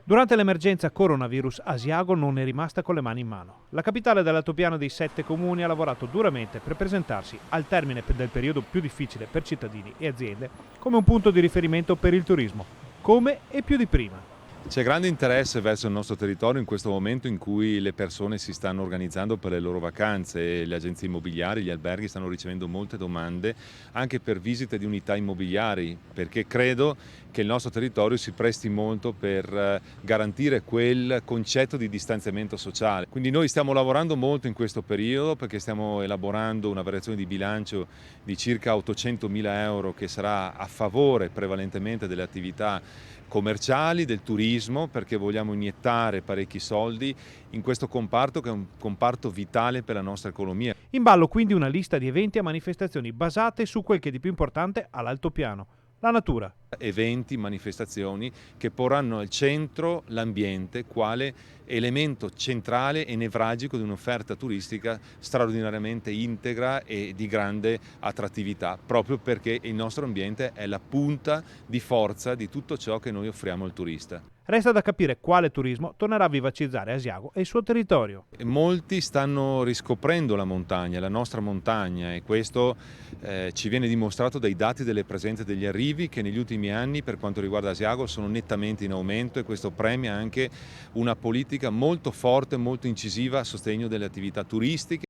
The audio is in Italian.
Durante l'emergenza coronavirus, Asiago non è rimasta con le mani in mano. La capitale dell'altopiano dei 7 comuni ha lavorato duramente per presentarsi al termine del periodo più difficile per cittadini e aziende come un punto di riferimento per il turismo, come e più di prima. C'è grande interesse verso il nostro territorio in questo momento in cui le persone si stanno organizzando per le loro vacanze e le agenzie immobiliari, gli alberghi stanno ricevendo molte domande anche per visite di unità immobiliari, perché credo che il nostro territorio si presti molto per garantire quel concetto di distanziamento sociale. Quindi noi stiamo lavorando molto in questo periodo perché stiamo elaborando una variazione di bilancio di circa 800.000 euro che sarà a favore prevalentemente delle attività commerciali, del turismo, perché vogliamo iniettare parecchi soldi in questo comparto che è un comparto vitale per la nostra economia. In ballo quindi una lista di eventi e manifestazioni basate su quel che di più importante ha l'altopiano, la natura. Eventi, manifestazioni che porranno al centro l'ambiente quale elemento centrale e nevralgico di un'offerta turistica straordinariamente integra e di grande attrattività, proprio perché il nostro ambiente è la punta di forza di tutto ciò che noi offriamo al turista. Resta da capire quale turismo tornerà a vivacizzare Asiago e il suo territorio. Molti stanno riscoprendo la montagna, la nostra montagna, e questo ci viene dimostrato dai dati delle presenze degli arrivi che negli ultimi anni per quanto riguarda Asiago sono nettamente in aumento, e questo premia anche una politica molto forte, molto incisiva a sostegno delle attività turistiche